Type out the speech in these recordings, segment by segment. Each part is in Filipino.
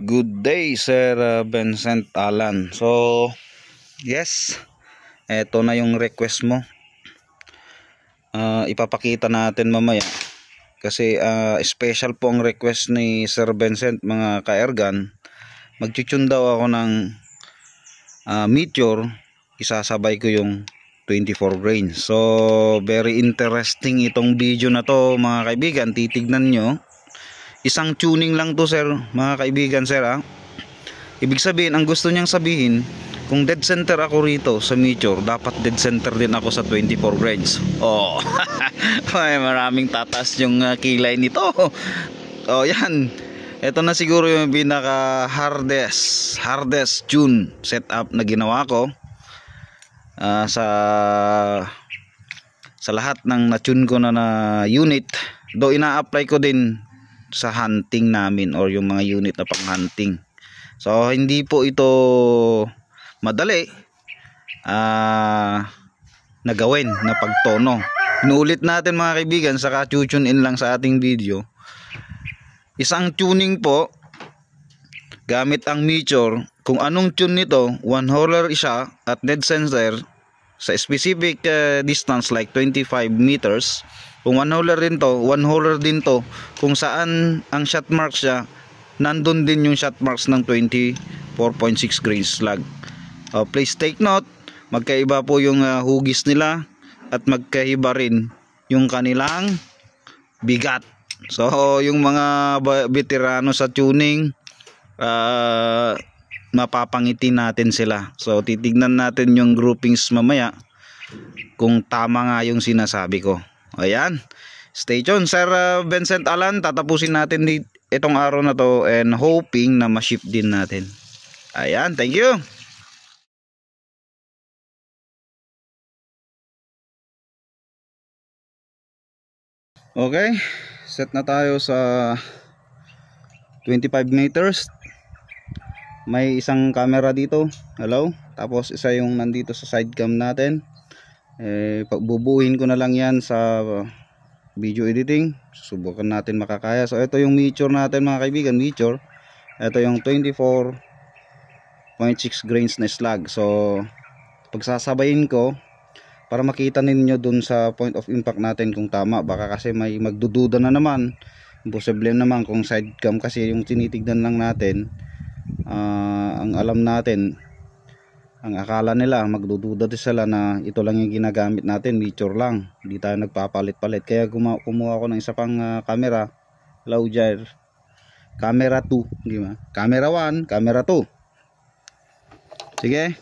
Good day, Sir Vincent Alan. So, yes, eto na yung request mo. Ipapakita natin mamaya. Kasi special po ang request ni Sir Vincent, mga ka-ergan. Mag-tune daw ako ng Meteor. Isasabay ko yung 24 grains. So, very interesting itong video na to, mga kaibigan. Titignan nyo. Isang tuning lang to, sir, mga kaibigan, sir, Ibig sabihin, ang gusto niyang sabihin, kung dead center ako rito sa Meteor, dapat dead center din ako sa 24 grains. Oh, ay, maraming tatas yung kilay nito. Oh, yan. Ito na siguro yung pinaka hardest tune setup na ginawa ko sa lahat ng na-tune ko na unit. Do ina-apply ko din sa hunting namin or yung mga unit na pang hunting. So hindi po ito madali na gawin na pagtono. Inuulit natin, mga kaibigan, saka tune in lang sa ating video. Isang tuning po gamit ang Meteor. Kung anong tune nito, one holler siya at dead center sa specific distance like 25 meters. Kung one holler din to, kung saan ang shot marks siya, nandun din yung shot marks ng 24.6 grains slug. Please take note, magkaiba po yung hugis nila at magkaiba rin yung kanilang bigat. So yung mga veterano sa tuning, mapapangiti natin sila. So titignan natin yung groupings mamaya kung tama nga yung sinasabi ko. Ayan, stay tuned, Sir Vincent Alan. Tatapusin natin itong araw na to and hoping na ma-ship din natin. Ayan, thank you. Okay, set na tayo sa 25 meters. May isang camera dito, hello, tapos isa yung nandito sa side cam natin. Pagbubuhin ko na lang yan sa video editing. Susubukan natin makakaya. So ito yung Meteor natin, mga kaibigan, Meteor. Ito yung 24.6 grains na slug. So pagsasabayin ko para makita ninyo dun sa point of impact natin kung tama. Baka kasi may magdududa na naman. Imposible naman kung side cam kasi yung tinitignan lang natin. Ang alam natin, ang akala nila, magdududa din sila na ito lang yung ginagamit natin, Meteor lang, hindi tayo nagpapalit-palit. Kaya kumuha ako ng isa pang camera, Lauger, camera 2, di ba? Camera 1, camera 2. Sige.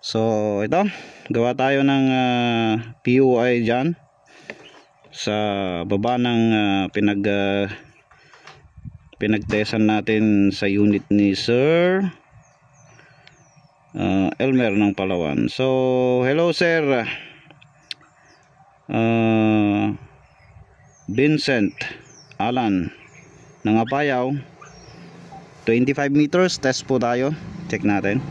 So ito, gawa tayo ng POI dyan sa baba ng pinagtesan natin sa unit ni Sir Elmer ng Palawan. So hello, Sir Vincent Alan ng Apayao. 25 meters test po tayo, check natin.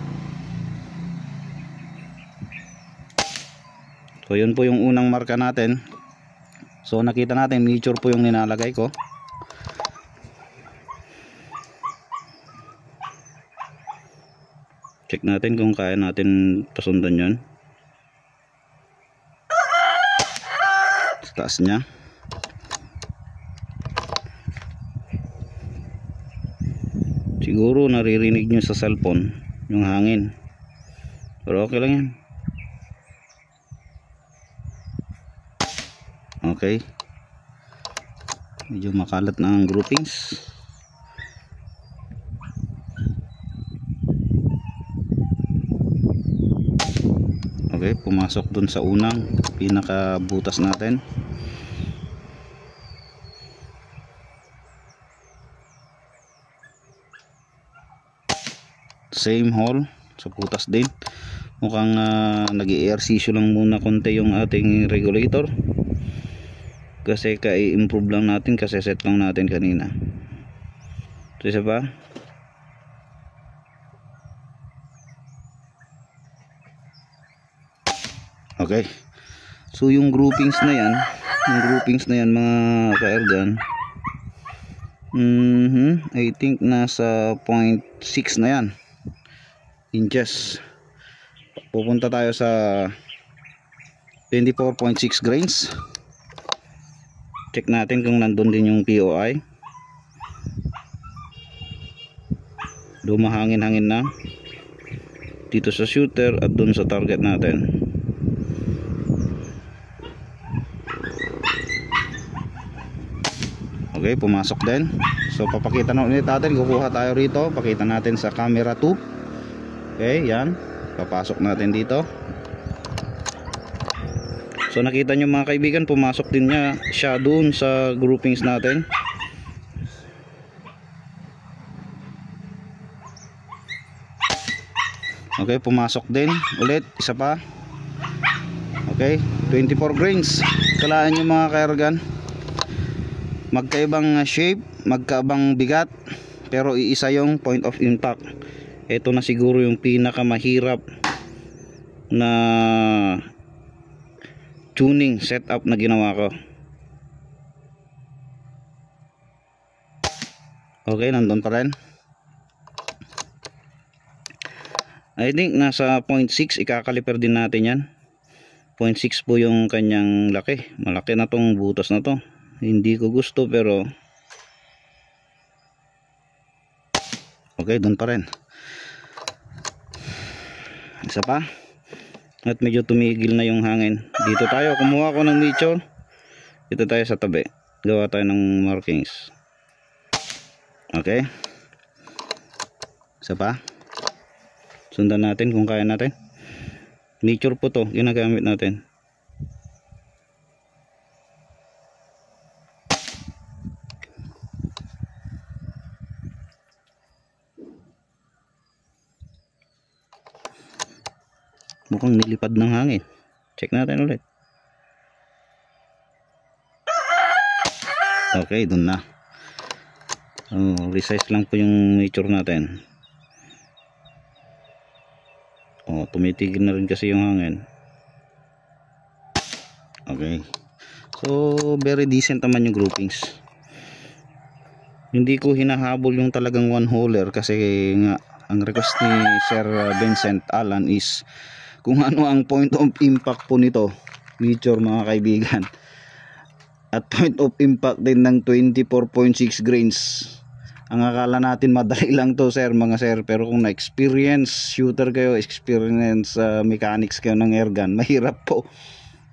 So yun po yung unang marka natin. So nakita natin Meteor po yung nilalagay ko. Check natin kung kaya natin pasundan yun sa taas nya. Siguro naririnig nyo sa cellphone yung hangin, pero okay lang yan. Okay, medyo makalat na ang groupings. Okay, pumasok dun sa unang pinakabutas natin. Same hole sa butas din. Mukhang nag-i-ehersisyo lang muna konti yung ating regulator kasi ka-improve lang natin, kasi set lang natin kanina. So isa pa. Okay, so yung groupings na yan mga ka-ergan, I think nasa 0.6 na yan inches. Pupunta tayo sa 24.6 grains. Check natin kung nandun din yung POI. Dumahangin-hangin na dito sa shooter at dun sa target natin. Okay, pumasok din. So papakita na ulit natin, kukuha tayo rito, pakita natin sa camera 2. Okay, yan, papasok natin dito. So nakita nyo mga kaibigan, pumasok din siya doon sa groupings natin. Okay, pumasok din ulit, isa pa. Okay, 24 grains. Kalaan nyo mga kaergan, magkaibang shape, magkaibang bigat, pero iisa yung point of impact. Ito na siguro yung pinakamahirap na tuning setup na ginawa ko. Okay, nandun pa rin. I think nasa 0.6 ikakaliper din natin yan. 0.6 po yung kanyang laki. Malaki na tong butas na to. Hindi ko gusto pero okay, doon pa rin. Isa pa. At medyo tumigil na yung hangin. Dito tayo, kumuha ko ng measure. Dito tayo sa tabi. Gawa tayo ng markings. Okay. Isa pa. Sundan natin kung kaya natin. Measure po to, ginagamit natin. Mukhang nilipad ng hangin. Check natin ulit. Okay, dun na. Resize lang po yung measure natin. Tumitigil na rin kasi yung hangin. Okay. So, very decent naman yung groupings. Hindi ko hinahabol yung talagang one holer kasi nga ang request ni Sir Vincent Alan is kung ano ang point of impact po nito, measure mga kaibigan, at point of impact din ng 24.6 grains. Ang akala natin madali lang to mga sir, pero kung na-experience shooter kayo, experience mechanics kayo ng airgun, mahirap po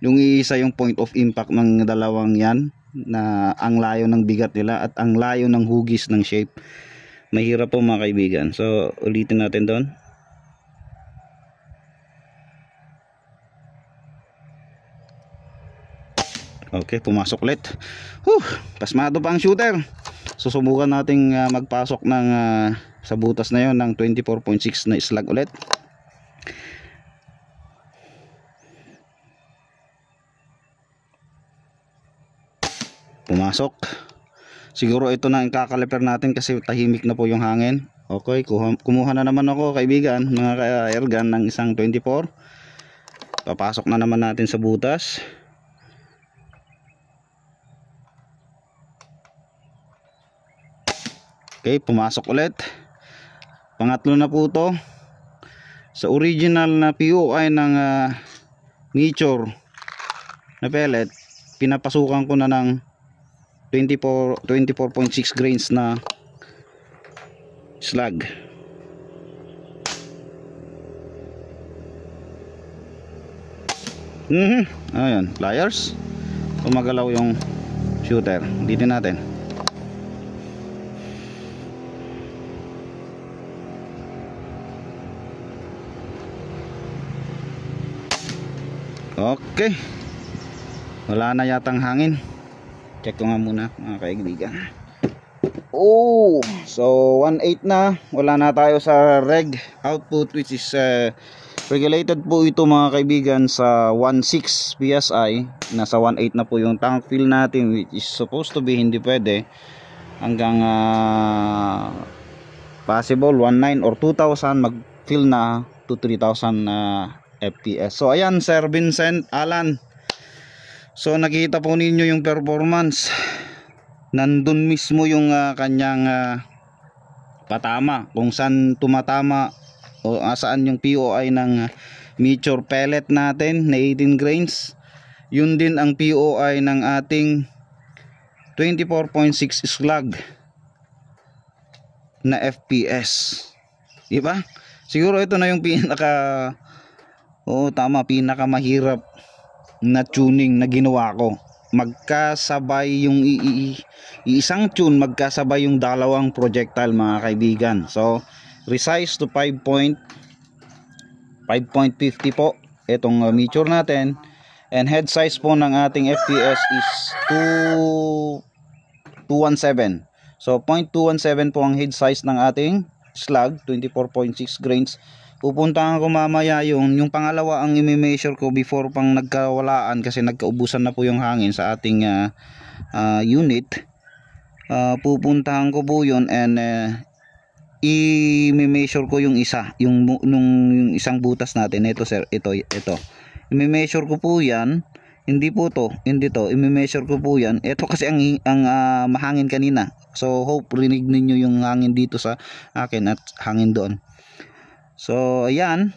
yung iisa yung point of impact ng dalawang yan, na ang layo ng bigat nila at ang layo ng hugis ng shape. Mahirap po mga kaibigan. So ulitin natin doon. Okay, pumasok ulit. Pasmado pa ang shooter. Susubukan nating magpasok ng sa butas na yon ng 24.6 na slug ulit. Pumasok. Siguro ito na ang kakaliper natin kasi tahimik na po yung hangin. Okay, kumuha na naman ako kaibigan, mga airgun ng isang 24. Papasok na naman natin sa butas. Okay, pumasok ulit. Pangatlo na po to. Sa original na POI ng Nature na pellet, pinapasukan ko na ng 24.6 grains na slug. Ayan, pliers. Pumagalaw yung shooter. Dito natin. Okay, wala na yatang hangin. Check ko nga muna mga kaibigan. So 1.8 na. Wala na tayo sa reg output, which is regulated po ito mga kaibigan sa 1.6 PSI. Nasa 1.8 na po yung tank fill natin, which is supposed to be hindi pwede hanggang possible 1.9 or 2,000 mag fill na to 3,000 FPS. So ayan, Sir Vincent Alan. So nakita po ninyo yung performance nandun mismo yung kanyang patama, kung saan tumatama o saan yung POI ng mature pellet natin na 18 grains. Yun din ang POI ng ating 24.6 slug na FPS, diba? Siguro ito na yung pinaka mahirap na tuning na ginawa ko. Magkasabay yung isang tune, magkasabay yung dalawang projectile, mga kaibigan. So resize to 5.50 po itong mature natin, and head size po ng ating FPS is 217. So 0.217 po ang head size ng ating slug, 24.6 grains. Pupuntahan ko mamaya yung pangalawa ang i-measure ko before pang nagkawalaan, kasi nagkaubusan na po yung hangin sa ating unit. Pupuntahan ko po yun, and i-measure ko yung isa, yung isang butas natin. Ito sir, ito i-measure ko po yan. Hindi to, i-measure ko po yan. Ito kasi ang mahangin kanina. So hope rinig ninyo yung hangin dito sa akin at hangin doon. So ayan,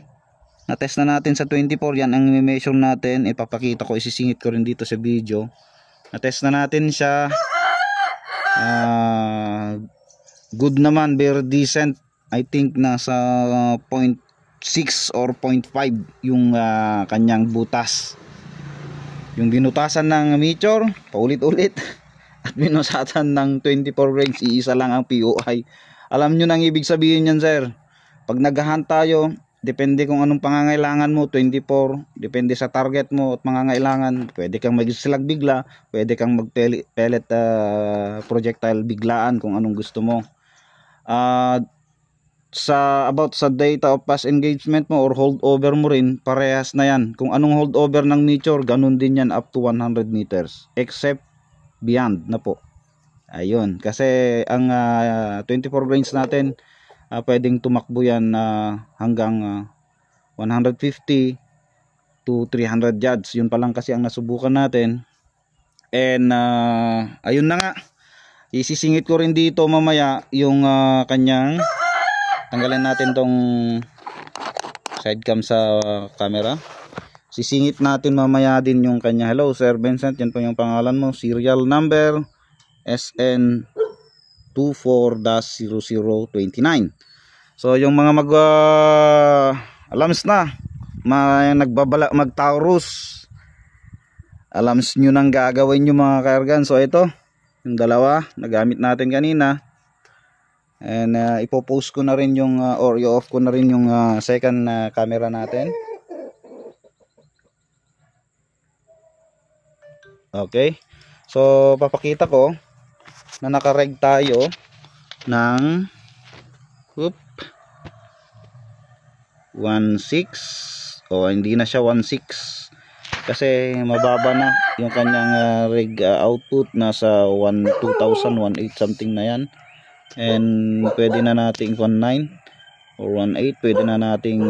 na-test na natin sa 24. Yan ang i-measure natin. Ipapakita ko, isisingit ko rin dito sa video. Na-test na natin siya. Good naman, very decent. I think nasa 0.6 or 0.5 yung kanyang butas. Yung binutasan ng mature paulit-ulit at binutasan ng 24 grains, iisa lang ang POI. Alam nyo nang ibig sabihin yan, sir. Pag naghahunt tayo, depende kung anong pangangailangan mo, 24, depende sa target mo at pangangailangan. Pwede kang mag-slug bigla, pwede kang mag-pellet projectile biglaan kung anong gusto mo. About sa data of past engagement mo or holdover mo rin, parehas na yan. Kung anong holdover ng mature, ganun din yan up to 100 meters, except beyond na po. Ayun, kasi ang 24 grains natin, pwedeng tumakbo yan hanggang 150 to 300 yards. Yun pa lang kasi ang nasubukan natin. And ayun na nga, isisingit ko rin dito mamaya yung kanyang, tanggalin natin tong side cam sa camera. Sisingit natin mamaya din yung kanya. Hello Sir Vincent, yan po yung pangalan mo. Serial number SN24-0029. So yung mga alams na, nagbabala mag-Taurus, alams nyo nang gagawin yung mga kaargan. So ito yung dalawa nagamit natin kanina, and ipopost ko na rin yung or i-off ko na rin yung second camera natin. Okay, so papakita ko na nakareg tayo ng 1.6 o hindi na siya 1.6 kasi mababa na yung kanyang rig output, nasa 2000 18 something na yan. And pwede na nating 19 or 18, pwede na nating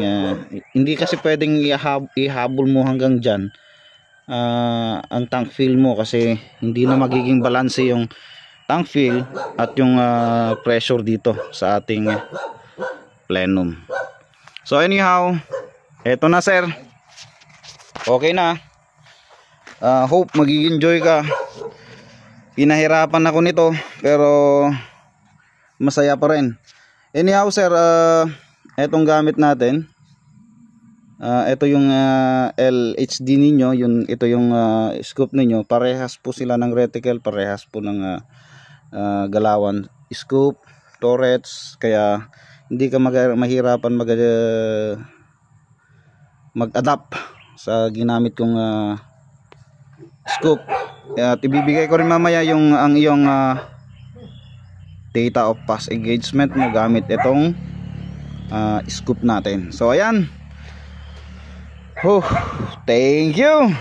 hindi kasi pwedeng ihabol mo hanggang dyan ang tank fill mo, kasi hindi na magiging balance yung tank fill at yung pressure dito sa ating plenum. So anyhow, eto na sir, okay na. Hope mag-enjoy ka. Pinahirapan ako nito pero masaya pa rin. Anyhow sir, etong gamit natin, ito yung LHD ninyo, ito yung scoop ninyo. Parehas po sila ng reticle, parehas po ng galawan scoop, turrets, kaya hindi ka mahirapan mag-adapt sa ginamit kong scoop. At ibibigay ko rin mamaya ang iyong data of past engagement mo gamit itong scoop natin. So ayan, thank you.